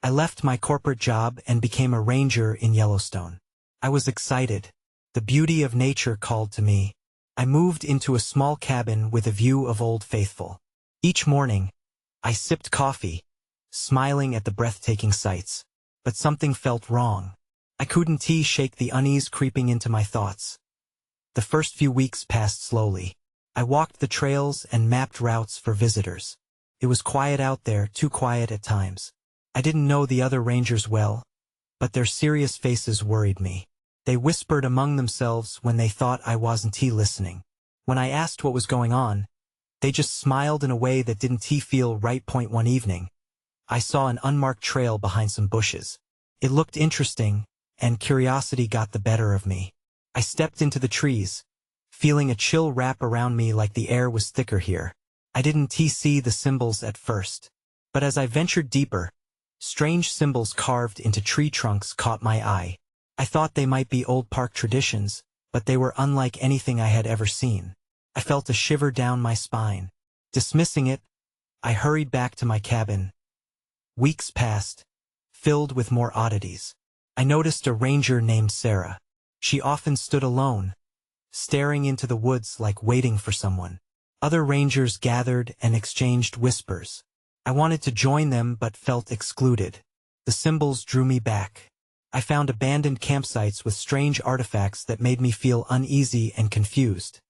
I left my corporate job and became a ranger in Yellowstone. I was excited. The beauty of nature called to me. I moved into a small cabin with a view of Old Faithful. Each morning, I sipped coffee, smiling at the breathtaking sights. But something felt wrong. I couldn't shake the unease creeping into my thoughts. The first few weeks passed slowly. I walked the trails and mapped routes for visitors. It was quiet out there, too quiet at times. I didn't know the other rangers well, but their serious faces worried me. They whispered among themselves when they thought I wasn't listening. When I asked what was going on, they just smiled in a way that didn't feel right. One evening, I saw an unmarked trail behind some bushes. It looked interesting, and curiosity got the better of me. I stepped into the trees, feeling a chill wrap around me like the air was thicker here. I didn't see the symbols at first, but as I ventured deeper, strange symbols carved into tree trunks caught my eye. I thought they might be old park traditions, but they were unlike anything I had ever seen. I felt a shiver down my spine. Dismissing it, I hurried back to my cabin. Weeks passed, filled with more oddities. I noticed a ranger named Sarah. She often stood alone, staring into the woods like waiting for someone. Other rangers gathered and exchanged whispers. I wanted to join them but felt excluded. The symbols drew me back. I found abandoned campsites with strange artifacts that made me feel uneasy and confused.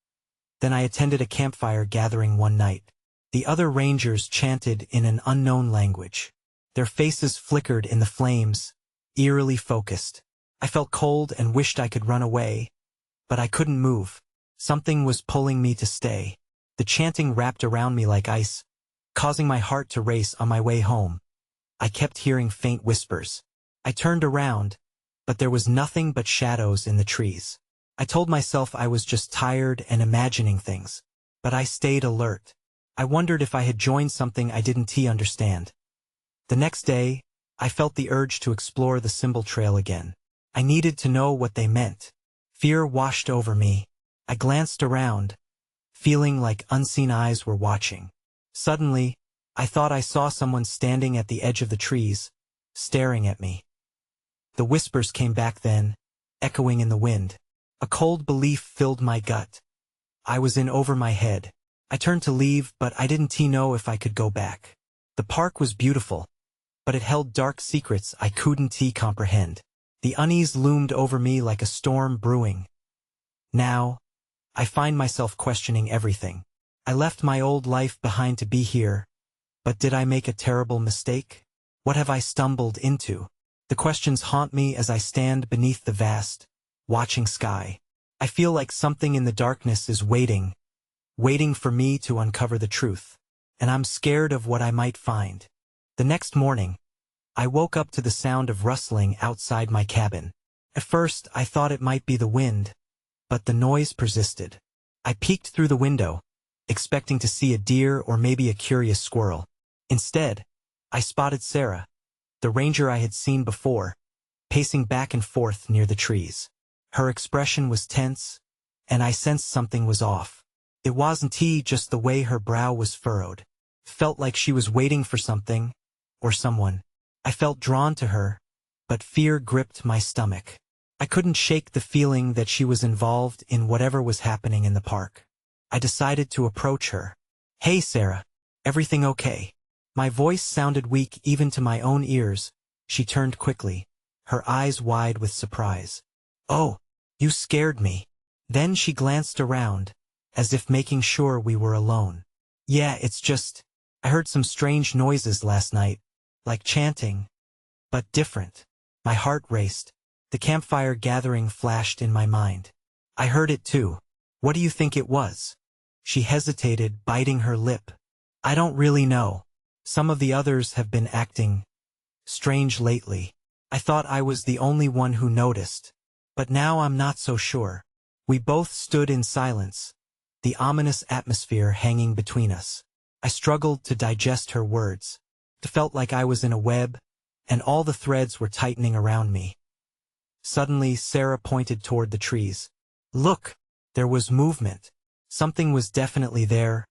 Then I attended a campfire gathering one night. The other rangers chanted in an unknown language. Their faces flickered in the flames, eerily focused. I felt cold and wished I could run away, but I couldn't move. Something was pulling me to stay. The chanting wrapped around me like ice, causing my heart to race on my way home. I kept hearing faint whispers. I turned around, but there was nothing but shadows in the trees. I told myself I was just tired and imagining things, but I stayed alert. I wondered if I had joined something I didn't understand. The next day, I felt the urge to explore the symbol trail again. I needed to know what they meant. Fear washed over me. I glanced around, feeling like unseen eyes were watching. Suddenly, I thought I saw someone standing at the edge of the trees, staring at me. The whispers came back then, echoing in the wind. A cold belief filled my gut. I was in over my head. I turned to leave, but I didn't know if I could go back. The park was beautiful, but it held dark secrets I couldn't comprehend. The unease loomed over me like a storm brewing. Now, I find myself questioning everything. I left my old life behind to be here, but did I make a terrible mistake? What have I stumbled into? The questions haunt me as I stand beneath the vast, watching sky. I feel like something in the darkness is waiting for me to uncover the truth, and I'm scared of what I might find. The next morning, I woke up to the sound of rustling outside my cabin. At first, I thought it might be the wind, but the noise persisted. I peeked through the window, expecting to see a deer or maybe a curious squirrel. Instead, I spotted Sarah, the ranger I had seen before, pacing back and forth near the trees. Her expression was tense, and I sensed something was off. It wasn't just the way her brow was furrowed. Felt like she was waiting for something, or someone. I felt drawn to her, but fear gripped my stomach. I couldn't shake the feeling that she was involved in whatever was happening in the park. I decided to approach her. "Hey, Sarah, everything okay?" My voice sounded weak even to my own ears. She turned quickly, her eyes wide with surprise. "Oh, you scared me." Then she glanced around, as if making sure we were alone. "Yeah, it's just, I heard some strange noises last night, like chanting, but different." My heart raced. The campfire gathering flashed in my mind. "I heard it too. What do you think it was?" She hesitated, biting her lip. "I don't really know. Some of the others have been acting strange lately. I thought I was the only one who noticed, but now I'm not so sure." We both stood in silence, the ominous atmosphere hanging between us. I struggled to digest her words. It felt like I was in a web, and all the threads were tightening around me. Suddenly, Sarah pointed toward the trees. "Look!" There was movement. Something was definitely there,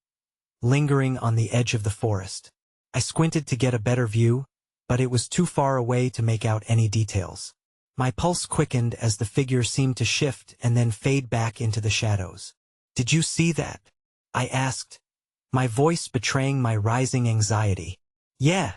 lingering on the edge of the forest. I squinted to get a better view, but it was too far away to make out any details. My pulse quickened as the figure seemed to shift and then fade back into the shadows. "Did you see that?" I asked, my voice betraying my rising anxiety. "Yeah,"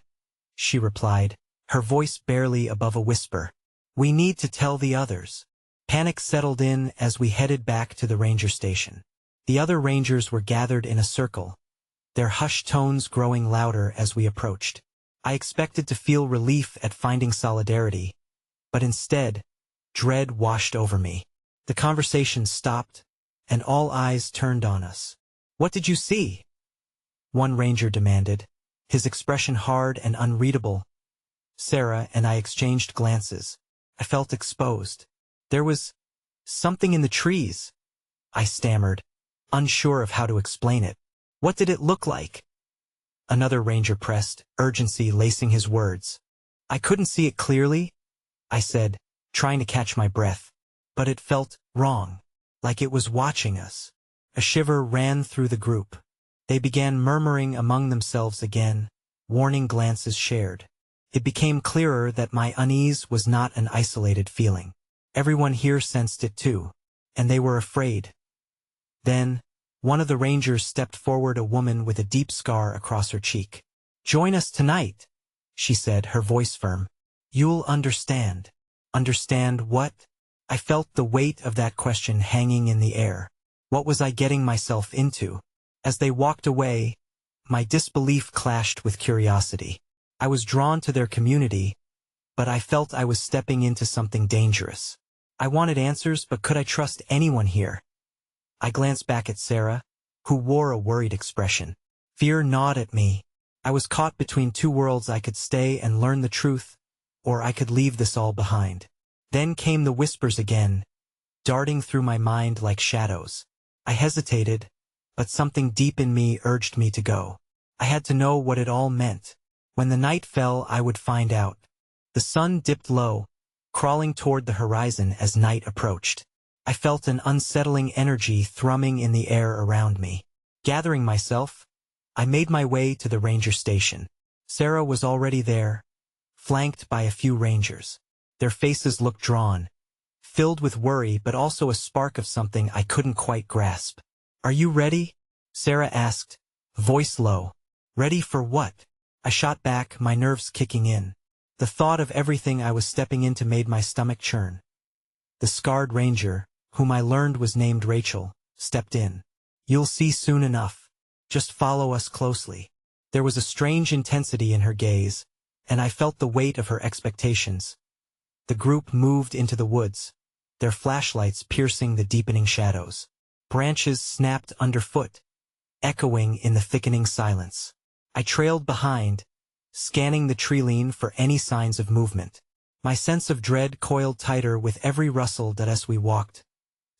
she replied, her voice barely above a whisper. "We need to tell the others." Panic settled in as we headed back to the ranger station. The other rangers were gathered in a circle, their hushed tones growing louder as we approached. I expected to feel relief at finding solidarity, but instead, dread washed over me. The conversation stopped, and all eyes turned on us. "What did you see?" one ranger demanded, his expression hard and unreadable. Sarah and I exchanged glances. I felt exposed. "There was something in the trees," I stammered, unsure of how to explain it. "What did it look like?" Another ranger pressed, urgency lacing his words. "I couldn't see it clearly," I said, trying to catch my breath. But it felt wrong, like it was watching us. A shiver ran through the group. They began murmuring among themselves again, warning glances shared. It became clearer that my unease was not an isolated feeling. Everyone here sensed it too, and they were afraid. Then, one of the rangers stepped forward, a woman with a deep scar across her cheek. "Join us tonight," she said, her voice firm. "You'll understand." Understand what? I felt the weight of that question hanging in the air. What was I getting myself into? As they walked away, my disbelief clashed with curiosity. I was drawn to their community, but I felt I was stepping into something dangerous. I wanted answers, but could I trust anyone here? I glanced back at Sarah, who wore a worried expression. Fear gnawed at me. I was caught between two worlds. I could stay and learn the truth, or I could leave this all behind. Then came the whispers again, darting through my mind like shadows. I hesitated, but something deep in me urged me to go. I had to know what it all meant. When the night fell, I would find out. The sun dipped low, crawling toward the horizon as night approached. I felt an unsettling energy thrumming in the air around me. Gathering myself, I made my way to the ranger station. Sarah was already there, flanked by a few rangers. Their faces looked drawn, filled with worry but also a spark of something I couldn't quite grasp. "Are you ready?" Sarah asked, voice low. "Ready for what?" I shot back, my nerves kicking in. The thought of everything I was stepping into made my stomach churn. The scarred ranger, whom I learned was named Rachel, stepped in. "You'll see soon enough. Just follow us closely." There was a strange intensity in her gaze, and I felt the weight of her expectations. The group moved into the woods, their flashlights piercing the deepening shadows. Branches snapped underfoot, echoing in the thickening silence. I trailed behind, scanning the treeline for any signs of movement. My sense of dread coiled tighter with every rustle that as we walked.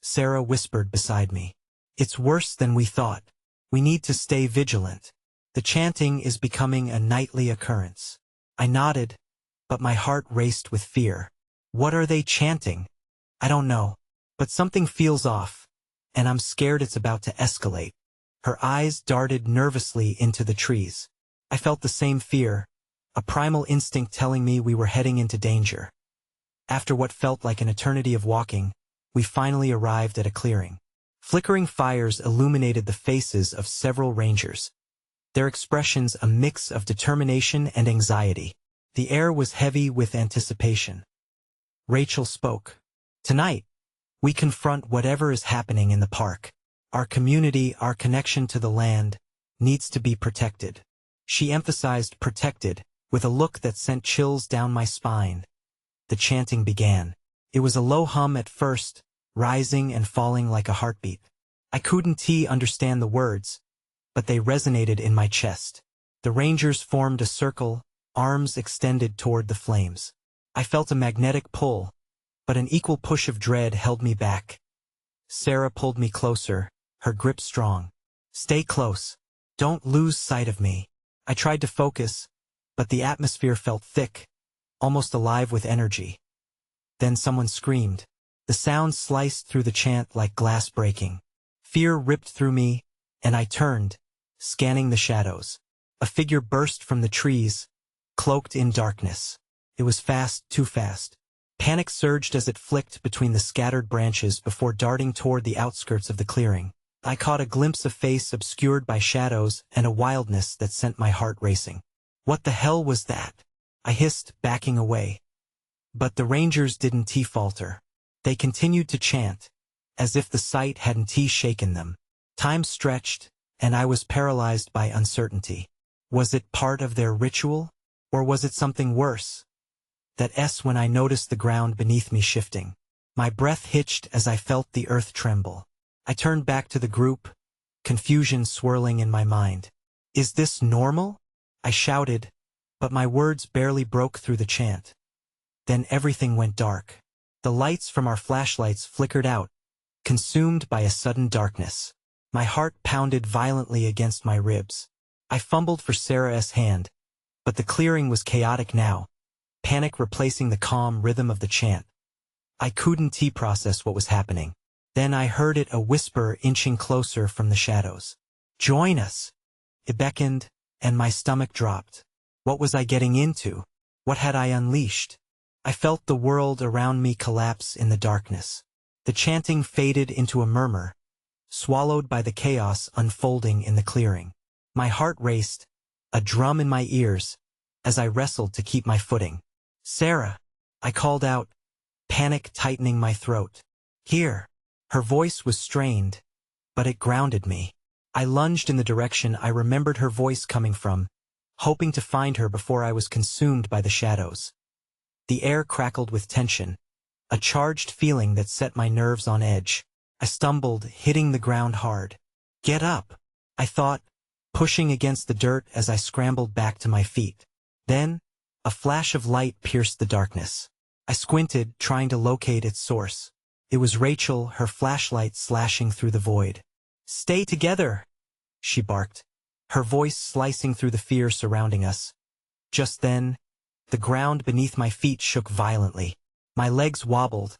Sarah whispered beside me. "It's worse than we thought. We need to stay vigilant. The chanting is becoming a nightly occurrence." I nodded, but my heart raced with fear. What are they chanting? I don't know, but something feels off, and I'm scared it's about to escalate. Her eyes darted nervously into the trees. I felt the same fear, a primal instinct telling me we were heading into danger. After what felt like an eternity of walking, we finally arrived at a clearing. Flickering fires illuminated the faces of several rangers, their expressions a mix of determination and anxiety. The air was heavy with anticipation. Rachel spoke. "Tonight, we confront whatever is happening in the park. Our community, our connection to the land, needs to be protected." She emphasized protected, with a look that sent chills down my spine. The chanting began. It was a low hum at first, rising and falling like a heartbeat. I couldn't understand the words, but they resonated in my chest. The rangers formed a circle, arms extended toward the flames. I felt a magnetic pull, but an equal push of dread held me back. Sarah pulled me closer, her grip strong. "Stay close. Don't lose sight of me." I tried to focus, but the atmosphere felt thick, almost alive with energy. Then someone screamed. The sound sliced through the chant like glass breaking. Fear ripped through me, and I turned, scanning the shadows. A figure burst from the trees, cloaked in darkness. It was fast, too fast. Panic surged as it flicked between the scattered branches before darting toward the outskirts of the clearing. I caught a glimpse of face obscured by shadows and a wildness that sent my heart racing. What the hell was that? I hissed, backing away. But the rangers didn't falter. They continued to chant, as if the sight hadn't shaken them. Time stretched, and I was paralyzed by uncertainty. Was it part of their ritual? Or was it something worse? When I noticed the ground beneath me shifting. My breath hitched as I felt the earth tremble. I turned back to the group, confusion swirling in my mind. Is this normal? I shouted, but my words barely broke through the chant. Then everything went dark. The lights from our flashlights flickered out, consumed by a sudden darkness. My heart pounded violently against my ribs. I fumbled for Sarah's hand, but the clearing was chaotic now, panic replacing the calm rhythm of the chant. I couldn't process what was happening. Then I heard it, a whisper inching closer from the shadows. Join us! It beckoned, and my stomach dropped. What was I getting into? What had I unleashed? I felt the world around me collapse in the darkness. The chanting faded into a murmur, swallowed by the chaos unfolding in the clearing. My heart raced, a drum in my ears, as I wrestled to keep my footing. Sarah! I called out, panic tightening my throat. Here! Her voice was strained, but it grounded me. I lunged in the direction I remembered her voice coming from, hoping to find her before I was consumed by the shadows. The air crackled with tension, a charged feeling that set my nerves on edge. I stumbled, hitting the ground hard. Get up! I thought, pushing against the dirt as I scrambled back to my feet. Then, a flash of light pierced the darkness. I squinted, trying to locate its source. It was Rachel, her flashlight slashing through the void. Stay together! She barked, her voice slicing through the fear surrounding us. Just then, the ground beneath my feet shook violently. My legs wobbled,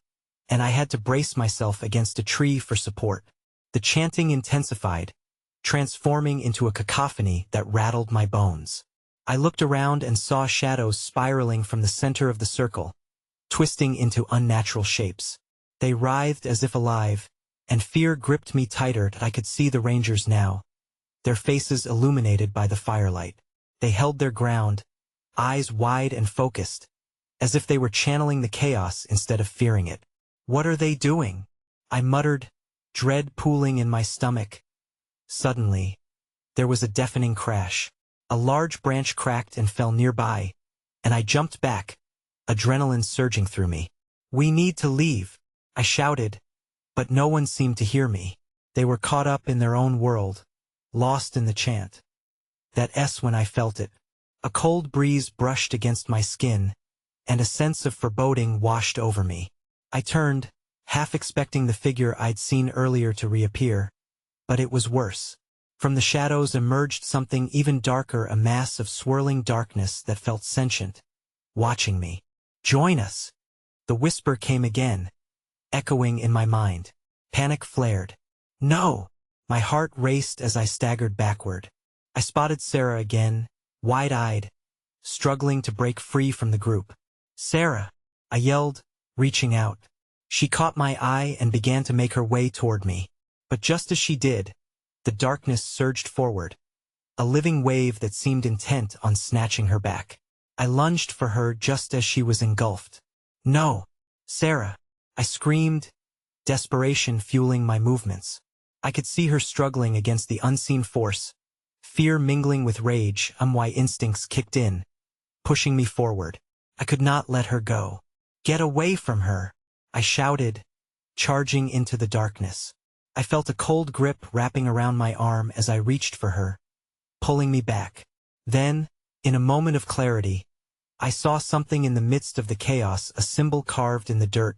and I had to brace myself against a tree for support. The chanting intensified, transforming into a cacophony that rattled my bones. I looked around and saw shadows spiraling from the center of the circle, twisting into unnatural shapes. They writhed as if alive, and fear gripped me tighter. I could see the rangers now, their faces illuminated by the firelight. They held their ground, eyes wide and focused, as if they were channeling the chaos instead of fearing it. What are they doing? I muttered, dread pooling in my stomach. Suddenly, there was a deafening crash. A large branch cracked and fell nearby, and I jumped back, adrenaline surging through me. We need to leave, I shouted, but no one seemed to hear me. They were caught up in their own world, lost in the chant. When I felt it. A cold breeze brushed against my skin, and a sense of foreboding washed over me. I turned, half expecting the figure I'd seen earlier to reappear, but it was worse. From the shadows emerged something even darker, a mass of swirling darkness that felt sentient, watching me. Join us! The whisper came again, echoing in my mind. Panic flared. No! My heart raced as I staggered backward. I spotted Sarah again, wide-eyed, struggling to break free from the group. Sarah! I yelled, reaching out. She caught my eye and began to make her way toward me. But just as she did, the darkness surged forward, a living wave that seemed intent on snatching her back. I lunged for her just as she was engulfed. No! Sarah! I screamed, desperation fueling my movements. I could see her struggling against the unseen force, fear mingling with rage. My instincts kicked in, pushing me forward. I could not let her go. Get away from her! I shouted, charging into the darkness. I felt a cold grip wrapping around my arm as I reached for her, pulling me back. Then, in a moment of clarity, I saw something in the midst of the chaos, a symbol carved in the dirt,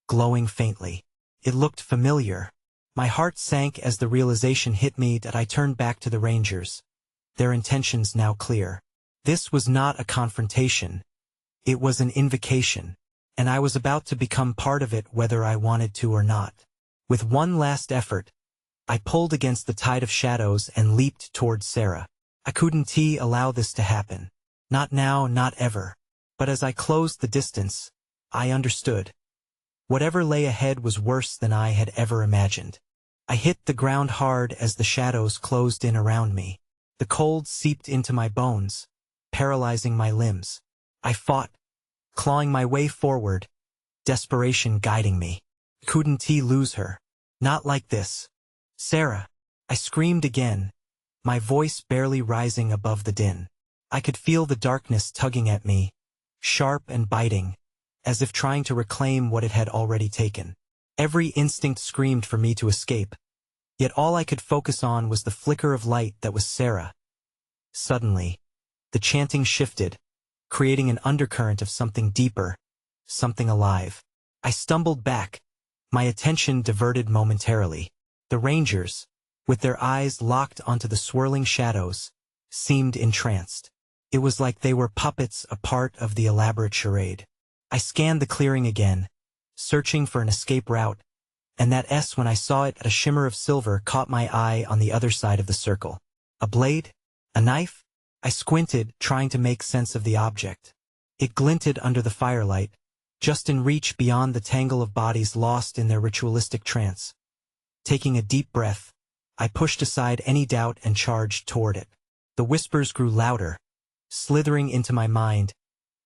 glowing faintly. It looked familiar. My heart sank as the realization hit me. I turned back to the rangers, their intentions now clear. This was not a confrontation. It was an invocation, and I was about to become part of it whether I wanted to or not. With one last effort, I pulled against the tide of shadows and leaped toward Sarah. I couldn't allow this to happen. Not now, not ever. But as I closed the distance, I understood. Whatever lay ahead was worse than I had ever imagined. I hit the ground hard as the shadows closed in around me. The cold seeped into my bones, paralyzing my limbs. I fought, clawing my way forward, desperation guiding me. Couldn't he lose her? Not like this. Sarah! I screamed again, my voice barely rising above the din. I could feel the darkness tugging at me, sharp and biting, as if trying to reclaim what it had already taken. Every instinct screamed for me to escape, yet all I could focus on was the flicker of light that was Sarah. Suddenly, the chanting shifted, creating an undercurrent of something deeper, something alive. I stumbled back, my attention diverted momentarily. The rangers, with their eyes locked onto the swirling shadows, seemed entranced. It was like they were puppets, a part of the elaborate charade. I scanned the clearing again, searching for an escape route, and that S when I saw it, a shimmer of silver caught my eye on the other side of the circle. A blade? A knife? I squinted, trying to make sense of the object. It glinted under the firelight, just in reach beyond the tangle of bodies lost in their ritualistic trance. Taking a deep breath, I pushed aside any doubt and charged toward it. The whispers grew louder, slithering into my mind,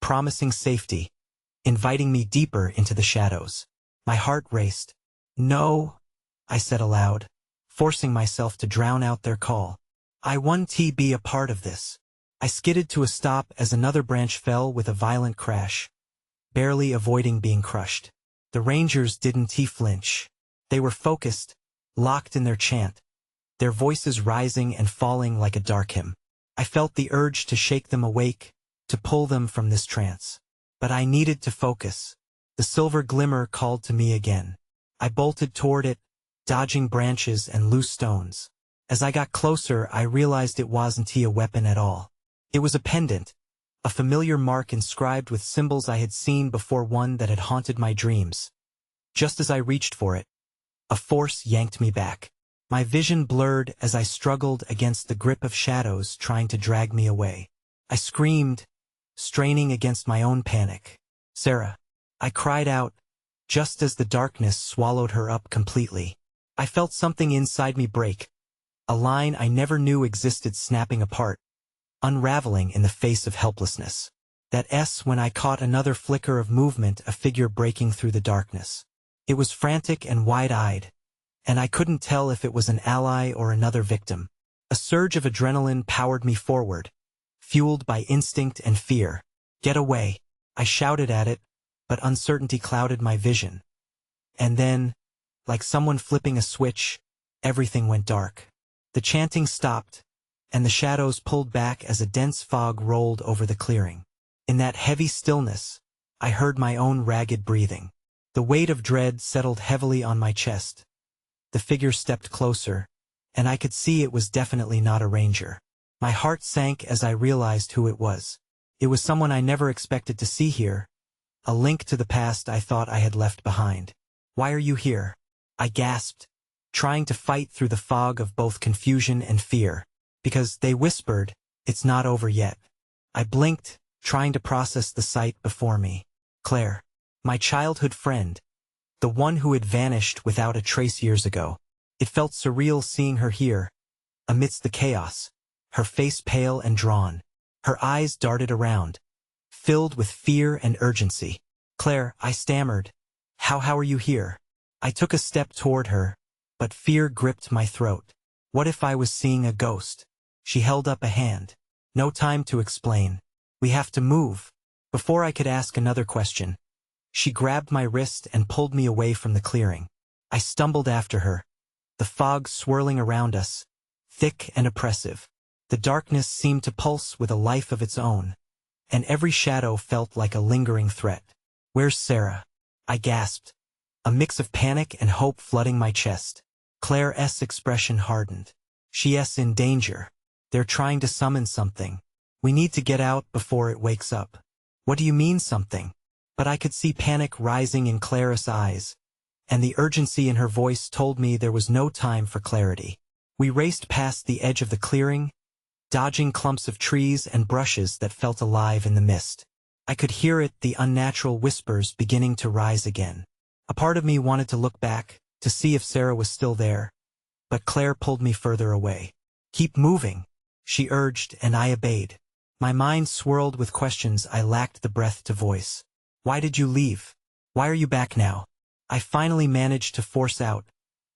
promising safety, inviting me deeper into the shadows. My heart raced. No, I said aloud, forcing myself to drown out their call. I want to be a part of this. I skidded to a stop as another branch fell with a violent crash, barely avoiding being crushed. The rangers didn't flinch. They were focused, locked in their chant, their voices rising and falling like a dark hymn. I felt the urge to shake them awake, to pull them from this trance. But I needed to focus. The silver glimmer called to me again. I bolted toward it, dodging branches and loose stones. As I got closer, I realized it wasn't a weapon at all. It was a pendant, a familiar mark inscribed with symbols I had seen before, one that had haunted my dreams. Just as I reached for it, a force yanked me back. My vision blurred as I struggled against the grip of shadows trying to drag me away. I screamed, straining against my own panic. Sarah! I cried out, just as the darkness swallowed her up completely. I felt something inside me break, a line I never knew existed snapping apart, unraveling in the face of helplessness. That S when I caught another flicker of movement, a figure breaking through the darkness. It was frantic and wide-eyed, and I couldn't tell if it was an ally or another victim. A surge of adrenaline powered me forward, fueled by instinct and fear. Get away! I shouted at it, but uncertainty clouded my vision. And then, like someone flipping a switch, everything went dark. The chanting stopped, and the shadows pulled back as a dense fog rolled over the clearing. In that heavy stillness, I heard my own ragged breathing. The weight of dread settled heavily on my chest. The figure stepped closer, and I could see it was definitely not a ranger. My heart sank as I realized who it was. It was someone I never expected to see here, a link to the past I thought I had left behind. Why are you here? I gasped, trying to fight through the fog of both confusion and fear. Because, they whispered, it's not over yet. I blinked, trying to process the sight before me. Claire. My childhood friend. The one who had vanished without a trace years ago. It felt surreal seeing her here, amidst the chaos, her face pale and drawn. Her eyes darted around, filled with fear and urgency. Claire, I stammered. How are you here? I took a step toward her, but fear gripped my throat. What if I was seeing a ghost? She held up a hand. No time to explain. We have to move. Before I could ask another question, she grabbed my wrist and pulled me away from the clearing. I stumbled after her, the fog swirling around us, thick and oppressive. The darkness seemed to pulse with a life of its own, and every shadow felt like a lingering threat. Where's Sarah? I gasped, a mix of panic and hope flooding my chest. Claire's expression hardened. She's in danger. They're trying to summon something. We need to get out before it wakes up. What do you mean something? But I could see panic rising in Claire's eyes, and the urgency in her voice told me there was no time for clarity. We raced past the edge of the clearing, dodging clumps of trees and brushes that felt alive in the mist. I could hear it, the unnatural whispers beginning to rise again. A part of me wanted to look back, to see if Sarah was still there, but Claire pulled me further away. "Keep moving," she urged, and I obeyed. My mind swirled with questions I lacked the breath to voice. "Why did you leave? Why are you back now?" I finally managed to force out,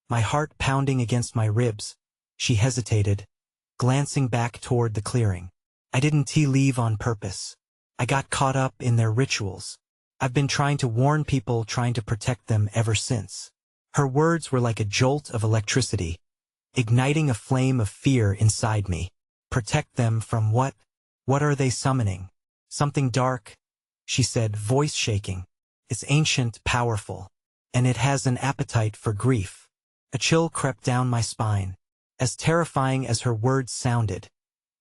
my heart pounding against my ribs. She hesitated, glancing back toward the clearing. "I didn't leave on purpose. I got caught up in their rituals. I've been trying to warn people, trying to protect them ever since." Her words were like a jolt of electricity, igniting a flame of fear inside me. "Protect them from what? What are they summoning?" "Something dark," she said, voice shaking. "It's ancient, powerful, and it has an appetite for grief." A chill crept down my spine. As terrifying as her words sounded,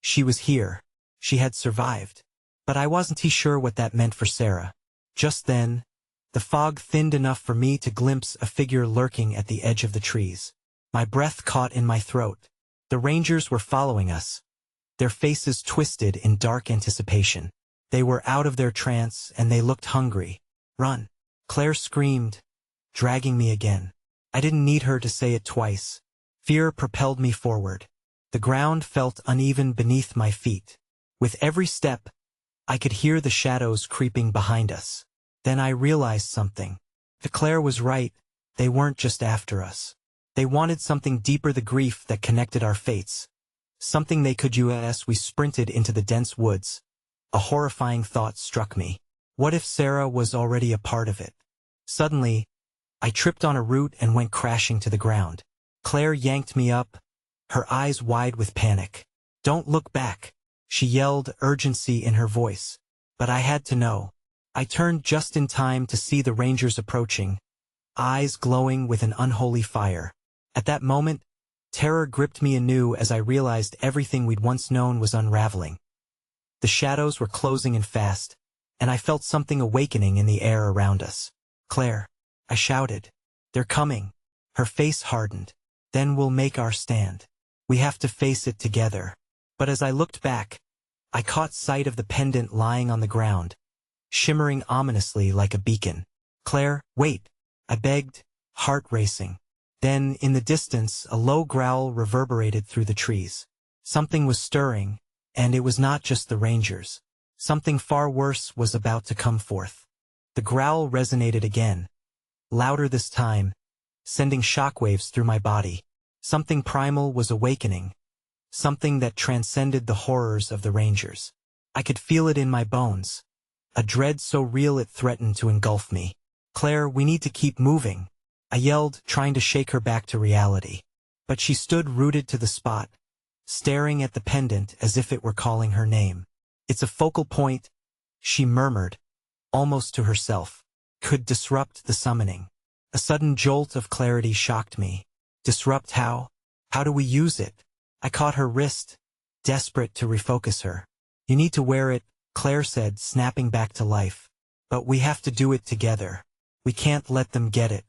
she was here. She had survived. But I wasn't sure what that meant for Sarah. Just then, the fog thinned enough for me to glimpse a figure lurking at the edge of the trees. My breath caught in my throat. The rangers were following us, their faces twisted in dark anticipation. They were out of their trance, and they looked hungry. "Run!" Claire screamed, dragging me again. I didn't need her to say it twice. Fear propelled me forward. The ground felt uneven beneath my feet. With every step, I could hear the shadows creeping behind us. Then I realized something. Claire was right. They weren't just after us. They wanted something deeper, the grief that connected our fates. Something they could use. As we sprinted into the dense woods, a horrifying thought struck me. What if Sarah was already a part of it? Suddenly, I tripped on a root and went crashing to the ground. Claire yanked me up, her eyes wide with panic. "Don't look back," she yelled, urgency in her voice. But I had to know. I turned just in time to see the rangers approaching, eyes glowing with an unholy fire. At that moment, terror gripped me anew as I realized everything we'd once known was unraveling. The shadows were closing in fast, and I felt something awakening in the air around us. "Claire," I shouted. "They're coming." Her face hardened. "Then we'll make our stand. We have to face it together." But as I looked back, I caught sight of the pendant lying on the ground, shimmering ominously like a beacon. "Claire, wait," I begged, heart racing. Then, in the distance, a low growl reverberated through the trees. Something was stirring, and it was not just the rangers. Something far worse was about to come forth. The growl resonated again, louder this time, sending shockwaves through my body. Something primal was awakening, something that transcended the horrors of the rangers. I could feel it in my bones, a dread so real it threatened to engulf me. "Claire, we need to keep moving," I yelled, trying to shake her back to reality. But she stood rooted to the spot, staring at the pendant as if it were calling her name. "It's a focal point," she murmured, almost to herself. "Could disrupt the summoning." A sudden jolt of clarity shocked me. "Disrupt how? How do we use it?" I caught her wrist, desperate to refocus her. "You need to wear it," Claire said, snapping back to life. "But we have to do it together. We can't let them get it."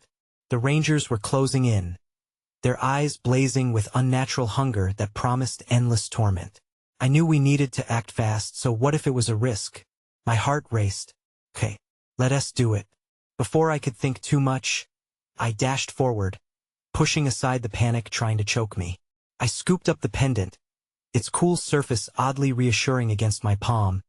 The rangers were closing in, their eyes blazing with unnatural hunger that promised endless torment. I knew we needed to act fast, so what if it was a risk? My heart raced. "Okay, let us do it." Before I could think too much, I dashed forward, pushing aside the panic trying to choke me. I scooped up the pendant, its cool surface oddly reassuring against my palm,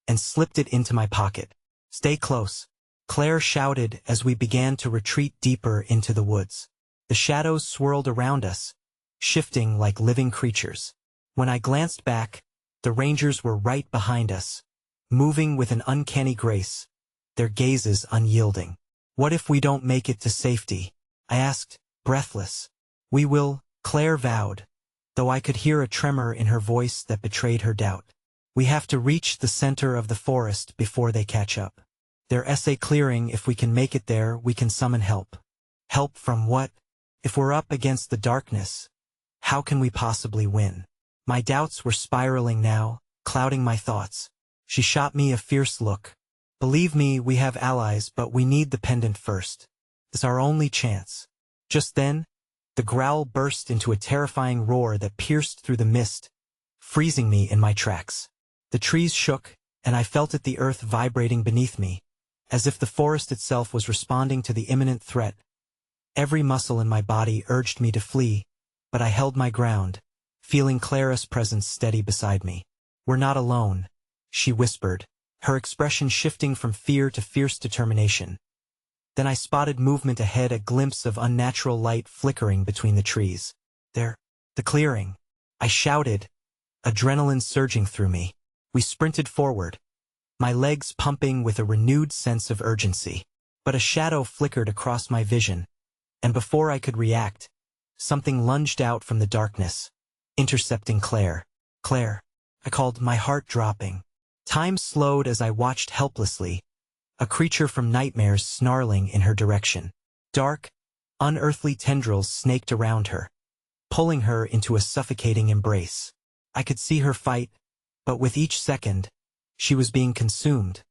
and slipped it into my pocket. "Stay close," Claire shouted as we began to retreat deeper into the woods. The shadows swirled around us, shifting like living creatures. When I glanced back, the rangers were right behind us, moving with an uncanny grace, their gazes unyielding. "What if we don't make it to safety?" I asked, breathless. "We will," Claire vowed, though I could hear a tremor in her voice that betrayed her doubt. "We have to reach the center of the forest before they catch up. Their essay clearing, if we can make it there, we can summon help." "Help from what? If we're up against the darkness, how can we possibly win?" My doubts were spiraling now, clouding my thoughts. She shot me a fierce look. "Believe me, we have allies, but we need the pendant first. It's our only chance." Just then, the growl burst into a terrifying roar that pierced through the mist, freezing me in my tracks. The trees shook, and I felt the earth vibrating beneath me, as if the forest itself was responding to the imminent threat. Every muscle in my body urged me to flee, but I held my ground, feeling Clara's presence steady beside me. "We're not alone," she whispered, her expression shifting from fear to fierce determination. Then I spotted movement ahead, a glimpse of unnatural light flickering between the trees. "There, the clearing," I shouted, adrenaline surging through me. We sprinted forward, my legs pumping with a renewed sense of urgency. But a shadow flickered across my vision, and before I could react, something lunged out from the darkness, intercepting Claire. "Claire," I called, my heart dropping. Time slowed as I watched helplessly, a creature from nightmares snarling in her direction. Dark, unearthly tendrils snaked around her, pulling her into a suffocating embrace. I could see her fight, but with each second, she was being consumed.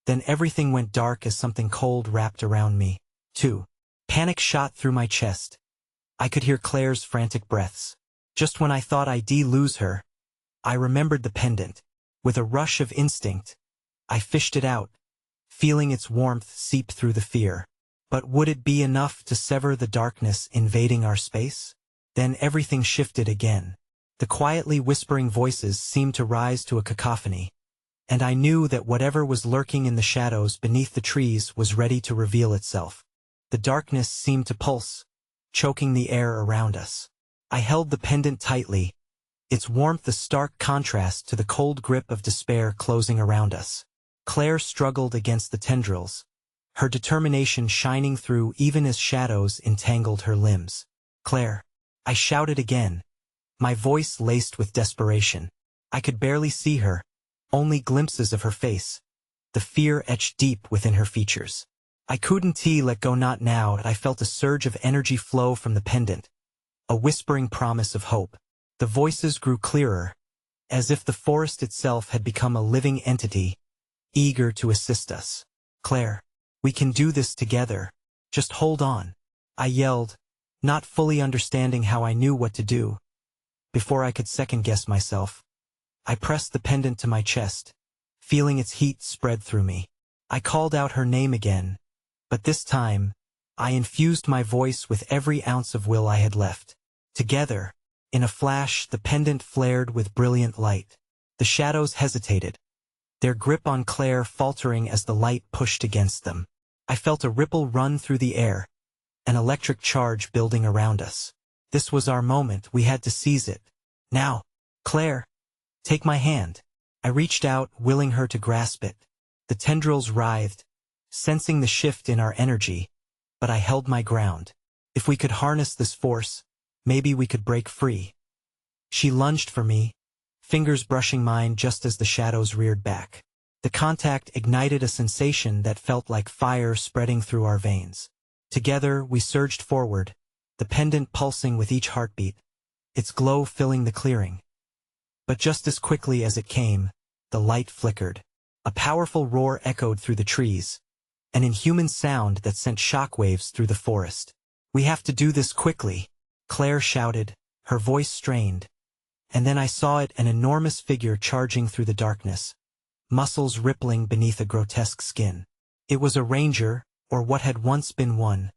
Then everything went dark as something cold wrapped around me, too. Panic shot through my chest. I could hear Claire's frantic breaths. Just when I thought I'd lose her, I remembered the pendant. With a rush of instinct, I fished it out, feeling its warmth seep through the fear. But would it be enough to sever the darkness invading our space? Then everything shifted again. The quietly whispering voices seemed to rise to a cacophony, and I knew that whatever was lurking in the shadows beneath the trees was ready to reveal itself. The darkness seemed to pulse, choking the air around us. I held the pendant tightly, its warmth a stark contrast to the cold grip of despair closing around us. Claire struggled against the tendrils, her determination shining through even as shadows entangled her limbs. "Claire," I shouted again, my voice laced with desperation. I could barely see her, only glimpses of her face, the fear etched deep within her features. I couldn't let go, not now. I felt a surge of energy flow from the pendant, a whispering promise of hope. The voices grew clearer, as if the forest itself had become a living entity, eager to assist us. "Claire, we can do this together. Just hold on," I yelled, not fully understanding how I knew what to do. Before I could second-guess myself, I pressed the pendant to my chest, feeling its heat spread through me. I called out her name again, but this time, I infused my voice with every ounce of will I had left. Together, in a flash, the pendant flared with brilliant light. The shadows hesitated, their grip on Claire faltering as the light pushed against them. I felt a ripple run through the air, an electric charge building around us. This was our moment, we had to seize it. "Now, Claire, take my hand." I reached out, willing her to grasp it. The tendrils writhed, sensing the shift in our energy, but I held my ground. If we could harness this force, maybe we could break free. She lunged for me, fingers brushing mine just as the shadows reared back. The contact ignited a sensation that felt like fire spreading through our veins. Together, we surged forward, the pendant pulsing with each heartbeat, its glow filling the clearing. But just as quickly as it came, the light flickered. A powerful roar echoed through the trees, an inhuman sound that sent shockwaves through the forest. "We have to do this quickly," Claire shouted, her voice strained. And then I saw it, an enormous figure charging through the darkness, muscles rippling beneath a grotesque skin. It was a ranger, or what had once been one,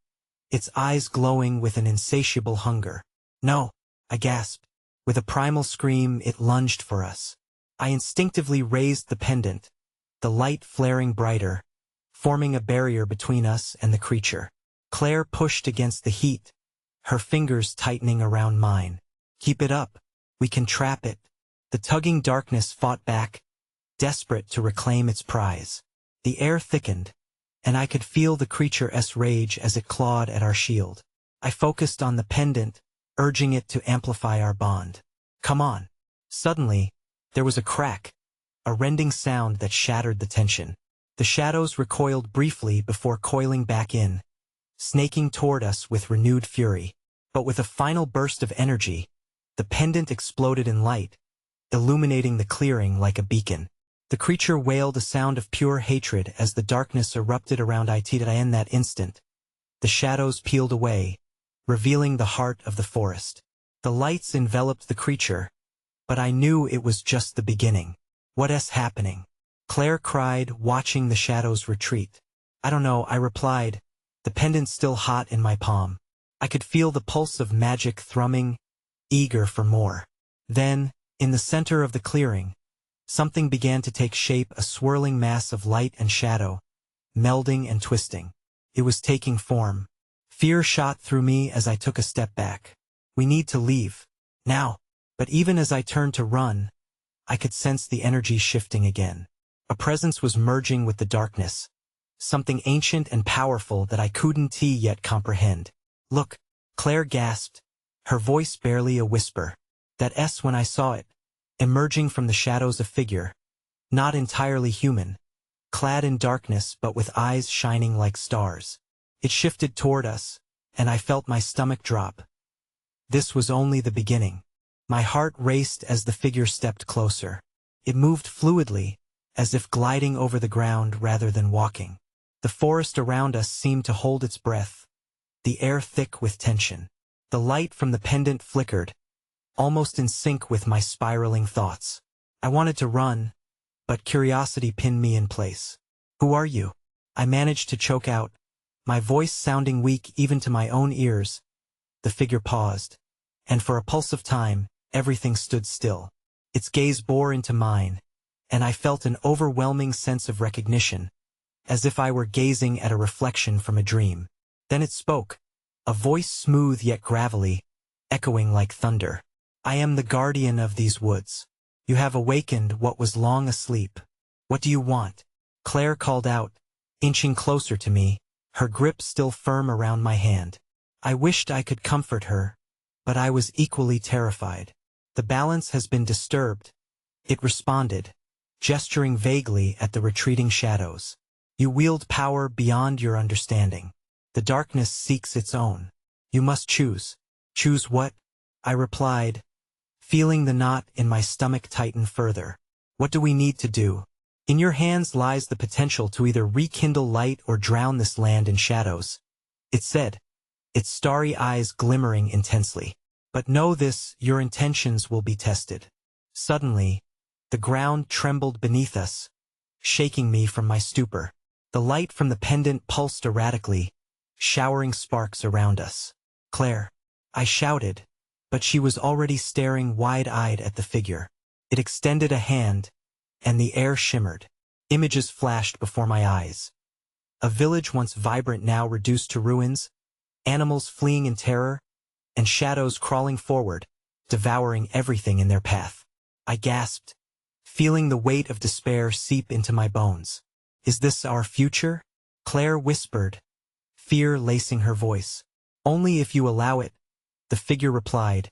its eyes glowing with an insatiable hunger. "No," I gasped. With a primal scream, it lunged for us. I instinctively raised the pendant, the light flaring brighter, forming a barrier between us and the creature. Claire pushed against the heat, her fingers tightening around mine. "Keep it up. We can trap it." The tugging darkness fought back, desperate to reclaim its prize. The air thickened, and I could feel the creature's rage as it clawed at our shield. I focused on the pendant, urging it to amplify our bond. "Come on." Suddenly, there was a crack, a rending sound that shattered the tension. The shadows recoiled briefly before coiling back in, snaking toward us with renewed fury. But with a final burst of energy, the pendant exploded in light, illuminating the clearing like a beacon. The creature wailed a sound of pure hatred as the darkness erupted around it. In that instant, the shadows peeled away, revealing the heart of the forest. The lights enveloped the creature, But I knew it was just the beginning. "What's happening?" Claire cried, watching the shadows retreat. "I don't know," I replied, the pendant still hot in my palm. I could feel the pulse of magic thrumming, eager for more. Then, in the center of the clearing, something began to take shape, a swirling mass of light and shadow, melding and twisting. It was taking form. Fear shot through me as I took a step back. "We need to leave. Now." But even as I turned to run, I could sense the energy shifting again. A presence was merging with the darkness. Something ancient and powerful that I couldn't yet comprehend. "Look," Claire gasped, her voice barely a whisper. "That's when I saw it. Emerging from the shadows, a figure. Not entirely human. Clad in darkness but with eyes shining like stars. It shifted toward us, and I felt my stomach drop. This was only the beginning. My heart raced as the figure stepped closer. It moved fluidly, as if gliding over the ground rather than walking. The forest around us seemed to hold its breath, the air thick with tension. The light from the pendant flickered, almost in sync with my spiraling thoughts. I wanted to run, but curiosity pinned me in place. "Who are you?" I managed to choke out, my voice sounding weak even to my own ears. The figure paused, and for a pulse of time, everything stood still. Its gaze bore into mine, and I felt an overwhelming sense of recognition, as if I were gazing at a reflection from a dream. Then it spoke, a voice smooth yet gravelly, echoing like thunder. "I am the guardian of these woods. You have awakened what was long asleep. What do you want?" Claire called out, inching closer to me, her grip still firm around my hand. I wished I could comfort her, but I was equally terrified. "The balance has been disturbed," it responded, gesturing vaguely at the retreating shadows. "You wield power beyond your understanding. The darkness seeks its own. You must choose." "Choose what?" I replied, feeling the knot in my stomach tighten further. "What do we need to do? In your hands lies the potential to either rekindle light or drown this land in shadows," it said, its starry eyes glimmering intensely. "But know this, your intentions will be tested." Suddenly, the ground trembled beneath us, shaking me from my stupor. The light from the pendant pulsed erratically, showering sparks around us. "Claire," I shouted, but she was already staring wide-eyed at the figure. It extended a hand, and the air shimmered. Images flashed before my eyes. A village once vibrant now reduced to ruins, animals fleeing in terror, and shadows crawling forward, devouring everything in their path. I gasped, feeling the weight of despair seep into my bones. "Is this our future?" Claire whispered, fear lacing her voice. "Only if you allow it," the figure replied,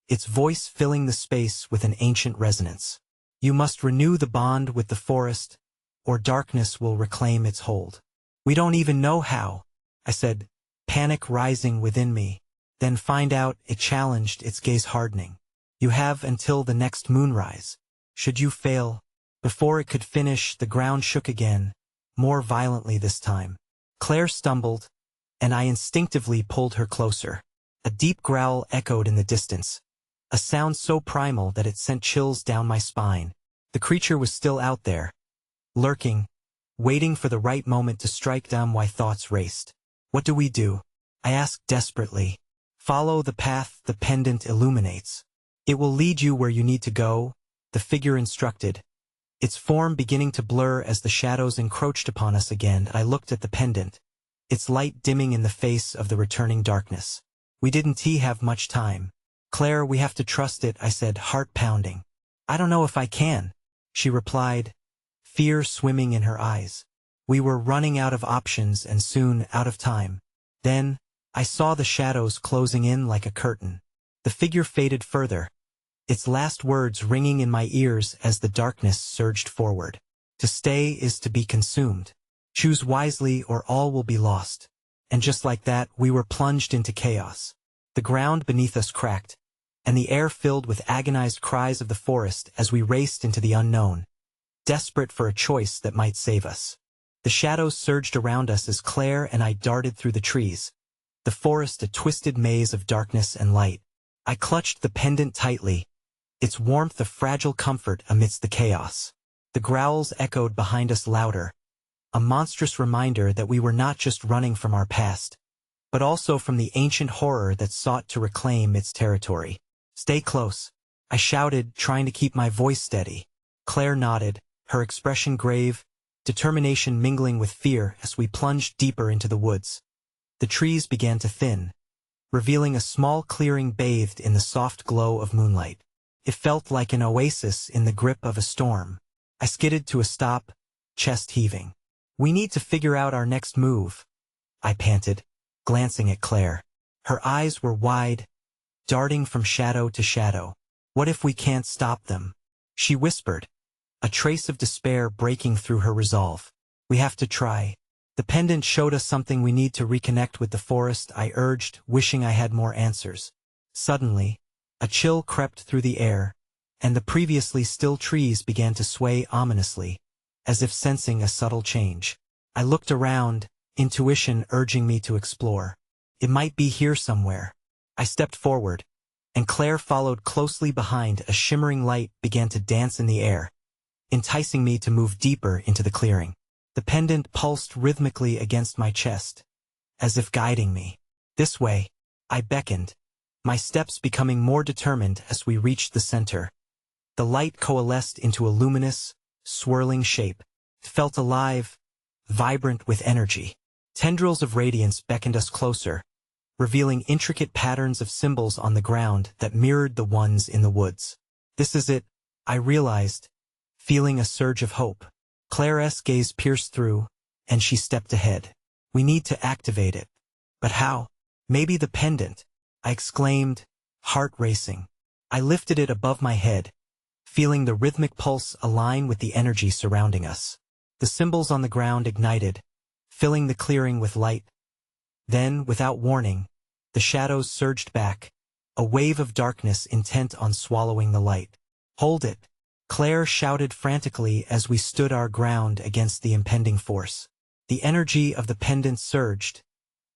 its voice filling the space with an ancient resonance. "You must renew the bond with the forest, or darkness will reclaim its hold." "We don't even know how," I said, panic rising within me. "Then find out," it challenged, its gaze hardening. "You have until the next moonrise. Should you fail—" Before it could finish, the ground shook again, more violently this time. Claire stumbled, and I instinctively pulled her closer. A deep growl echoed in the distance, a sound so primal that it sent chills down my spine. The creature was still out there, lurking, waiting for the right moment to strike down. My thoughts raced. "What do we do?" I asked desperately. "Follow the path the pendant illuminates. It will lead you where you need to go," the figure instructed, its form beginning to blur as the shadows encroached upon us again. I looked at the pendant, its light dimming in the face of the returning darkness. We didn't have much time. "Claire, we have to trust it," I said, heart pounding. "I don't know if I can," she replied, fear swimming in her eyes. We were running out of options and soon out of time. Then, I saw the shadows closing in like a curtain. The figure faded further, its last words ringing in my ears as the darkness surged forward. "To stay is to be consumed. Choose wisely or all will be lost." And just like that, we were plunged into chaos. The ground beneath us cracked, and the air filled with agonized cries of the forest as we raced into the unknown, desperate for a choice that might save us. The shadows surged around us as Claire and I darted through the trees, the forest a twisted maze of darkness and light. I clutched the pendant tightly, its warmth a fragile comfort amidst the chaos. The growls echoed behind us louder, a monstrous reminder that we were not just running from our past, but also from the ancient horror that sought to reclaim its territory. "Stay close," I shouted, trying to keep my voice steady. Claire nodded, her expression grave, determination mingling with fear as we plunged deeper into the woods. The trees began to thin, revealing a small clearing bathed in the soft glow of moonlight. It felt like an oasis in the grip of a storm. I skidded to a stop, chest heaving. "We need to figure out our next move," I panted, glancing at Claire. Her eyes were wide, darting from shadow to shadow. "What if we can't stop them?" she whispered, a trace of despair breaking through her resolve. "We have to try. The pendant showed us something we need to reconnect with the forest," I urged, wishing I had more answers. Suddenly, a chill crept through the air, and the previously still trees began to sway ominously, as if sensing a subtle change. I looked around, intuition urging me to explore. It might be here somewhere. I stepped forward, and Claire followed closely behind. A shimmering light began to dance in the air, enticing me to move deeper into the clearing. The pendant pulsed rhythmically against my chest, as if guiding me. "This way," I beckoned, my steps becoming more determined as we reached the center. The light coalesced into a luminous, swirling shape. It felt alive, vibrant with energy. Tendrils of radiance beckoned us closer, revealing intricate patterns of symbols on the ground that mirrored the ones in the woods. "This is it," I realized, feeling a surge of hope. Claire's gaze pierced through, and she stepped ahead. "We need to activate it." "But how?" "Maybe the pendant," I exclaimed, heart racing. I lifted it above my head, feeling the rhythmic pulse align with the energy surrounding us. The symbols on the ground ignited, filling the clearing with light. Then, without warning, the shadows surged back, a wave of darkness intent on swallowing the light. "Hold it!" Claire shouted frantically as we stood our ground against the impending force. The energy of the pendant surged,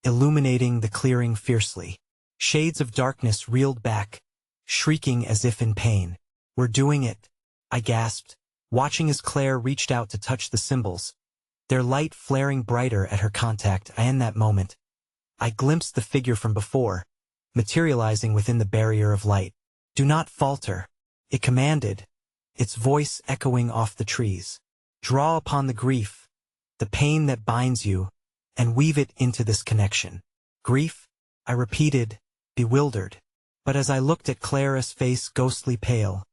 illuminating the clearing fiercely. Shades of darkness reeled back, shrieking as if in pain. "We're doing it," I gasped, watching as Claire reached out to touch the symbols, their light flaring brighter at her contact. In that moment, I glimpsed the figure from before, materializing within the barrier of light. "Do not falter," it commanded, its voice echoing off the trees. "Draw upon the grief, the pain that binds you, and weave it into this connection." "Grief?" I repeated, bewildered. But as I looked at Claire's face, ghostly pale,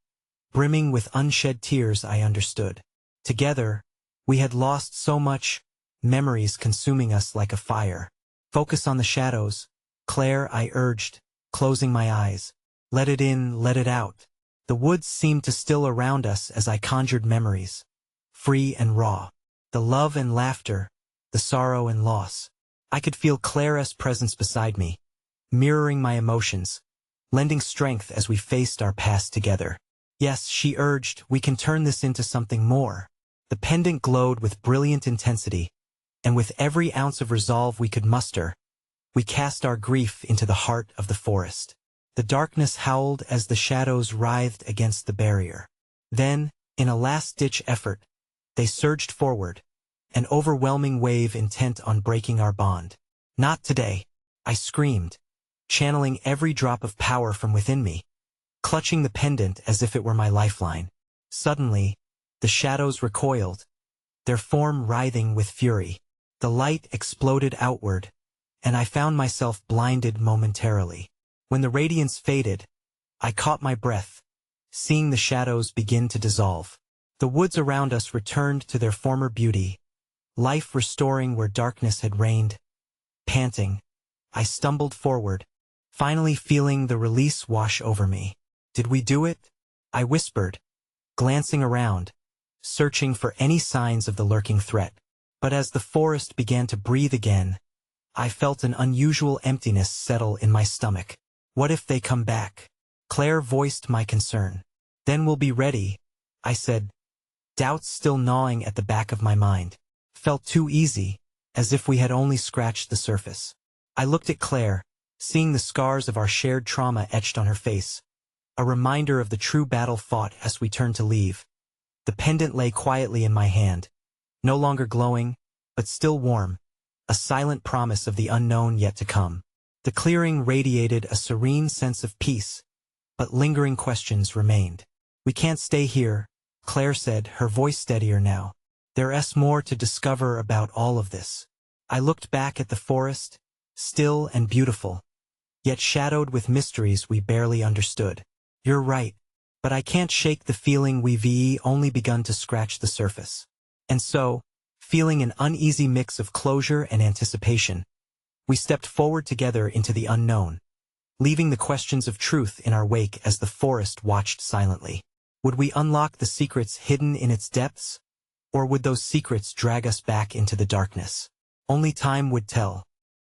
brimming with unshed tears, I understood. Together, we had lost so much, memories consuming us like a fire. "Focus on the shadows," Claire, I urged, closing my eyes. "Let it in, let it out." The woods seemed to still around us as I conjured memories, free and raw. The love and laughter, the sorrow and loss. I could feel Claire's presence beside me, mirroring my emotions, lending strength as we faced our past together. "Yes," she urged, "we can turn this into something more." The pendant glowed with brilliant intensity, and with every ounce of resolve we could muster, we cast our grief into the heart of the forest. The darkness howled as the shadows writhed against the barrier. Then, in a last-ditch effort, they surged forward, an overwhelming wave intent on breaking our bond. "Not today," I screamed, channeling every drop of power from within me, clutching the pendant as if it were my lifeline. Suddenly, the shadows recoiled, their form writhing with fury. The light exploded outward, and I found myself blinded momentarily. When the radiance faded, I caught my breath, seeing the shadows begin to dissolve. The woods around us returned to their former beauty, life restoring where darkness had reigned. Panting, I stumbled forward, finally feeling the release wash over me. "Did we do it?" I whispered, glancing around, searching for any signs of the lurking threat. But as the forest began to breathe again, I felt an unusual emptiness settle in my stomach. "What if they come back?" Claire voiced my concern. "Then we'll be ready," I said, doubts still gnawing at the back of my mind. Felt too easy, as if we had only scratched the surface. I looked at Claire, seeing the scars of our shared trauma etched on her face, a reminder of the true battle fought as we turned to leave. The pendant lay quietly in my hand, no longer glowing, but still warm, a silent promise of the unknown yet to come. The clearing radiated a serene sense of peace, but lingering questions remained. "We can't stay here," Claire said, her voice steadier now. "There's more to discover about all of this." I looked back at the forest, still and beautiful, yet shadowed with mysteries we barely understood. "You're right, but I can't shake the feeling we've only begun to scratch the surface." And so, feeling an uneasy mix of closure and anticipation, we stepped forward together into the unknown, leaving the questions of truth in our wake as the forest watched silently. Would we unlock the secrets hidden in its depths? Or would those secrets drag us back into the darkness? Only time would tell.